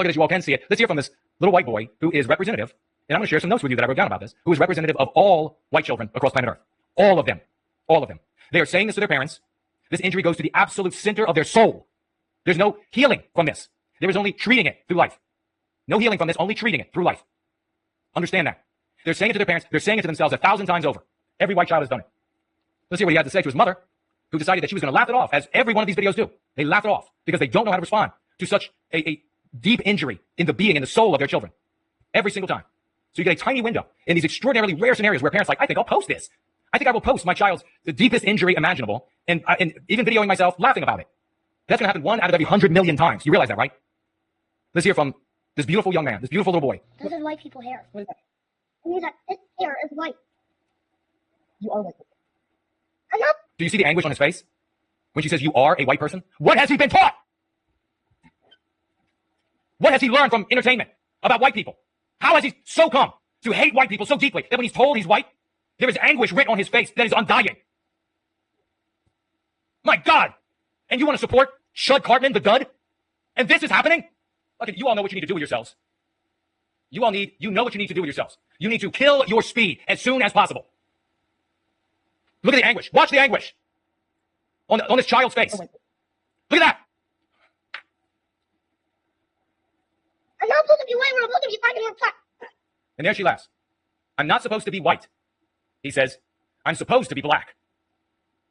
look at this, you all can see it. Let's hear from this little white boy who is representative, and I'm going to share some notes with you that I wrote down about this, who is representative of all white children across planet Earth. All of them. All of them. They are saying this to their parents. This injury goes to the absolute center of their soul. There's no healing from this. There is only treating it through life. No healing from this, only treating it through life. Understand that. They're saying it to their parents. They're saying it to themselves 1,000 times over. Every white child has done it. Let's hear what he had to say to his mother, who decided that she was going to laugh it off, as every one of these videos do. They laugh it off because they don't know how to respond to such a deep injury in the being, in the soul of their children. Every single time. So you get a tiny window in these extraordinarily rare scenarios where parents are like, I think I'll post this. I think I will post my child's the deepest injury imaginable, and even videoing myself laughing about it. That's going to happen 1 out of every 100 million times. You realize that, right? Let's hear from this beautiful young man, this beautiful little boy. This is white people hair. What is that? It means that this hair is white. You are white. I'm not. Do you see the anguish on his face when she says you are a white person? What has he been taught? What has he learned from entertainment about white people? How has he so come to hate white people so deeply that when he's told he's white, there is anguish written on his face that is undying? My God! And you want to support Shud Cartman, the dud? And this is happening? Look, you all know what you need to do with yourselves. You know what you need to do with yourselves. You need to kill your speed as soon as possible. Look at the anguish. Watch the anguish on this child's face. Look at that. I'm not supposed to be white when I'm looking at you fighting your black. And there she laughs. I'm not supposed to be white. He says, I'm supposed to be black.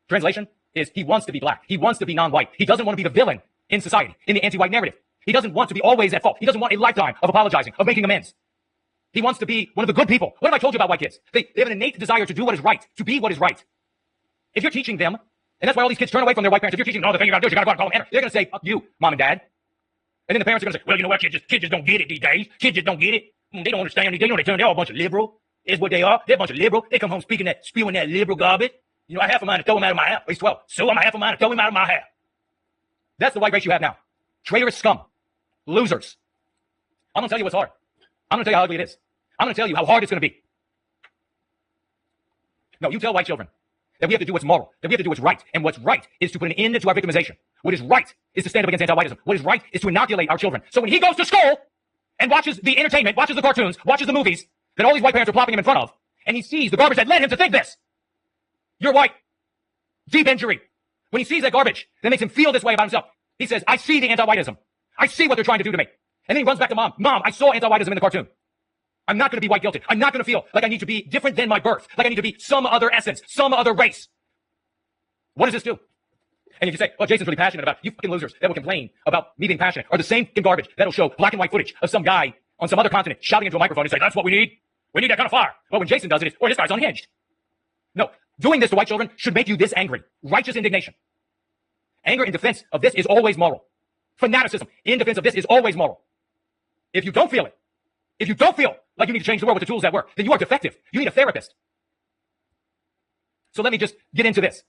Translation is he wants to be black. He wants to be non-white. He doesn't want to be the villain in society, in the anti-white narrative. He doesn't want to be always at fault. He doesn't want a lifetime of apologizing, of making amends. He wants to be one of the good people. What have I told you about white kids? They have an innate desire to do what is right, to be what is right. If you're teaching them, and that's why all these kids turn away from their white parents. If you're teaching them, no, the thing you gotta do is you gotta go out and call them, they're gonna say, fuck you, mom and dad. And then the parents are gonna say, well, you know what, kids just don't get it these days. Kids just don't get it. They don't understand. They're all a bunch of liberal. Is what they are. They're a bunch of liberal. They come home spewing that liberal garbage. You know, I have a mind to throw him out of my house. He's 12. So I'm half a mind to throw him out of my house. That's the white race you have now. Traitorous scum. Losers. I'm going to tell you what's hard. I'm going to tell you how ugly it is. I'm going to tell you how hard it's going to be. No, you tell white children that we have to do what's moral, that we have to do what's right. And what's right is to put an end to our victimization. What is right is to stand up against anti-whiteism. What is right is to inoculate our children. So when he goes to school and watches the entertainment, watches the cartoons, watches the movies that all these white parents are plopping him in front of, and he sees the garbage that led him to think this. You're white. Deep injury. When he sees that garbage, that makes him feel this way about himself. He says, I see the anti-whiteism. I see what they're trying to do to me. And then he runs back to mom. Mom, I saw anti-whiteism in the cartoon. I'm not going to be white guilty. I'm not going to feel like I need to be different than my birth. Like I need to be some other essence, some other race. What does this do? And if you say, well, Jason's really passionate about, you fucking losers that will complain about me being passionate are the same fucking garbage that'll show black and white footage of some guy on some other continent shouting into a microphone and say, that's what we need. We need that kind of fire. Well, when Jason does it, it's, or this guy's unhinged. No, doing this to white children should make you this angry. Righteous indignation. Anger in defense of this is always moral. Fanaticism in defense of this is always moral. If you don't feel it, if you don't feel like you need to change the world with the tools that work, then you are defective. You need a therapist. So let me just get into this.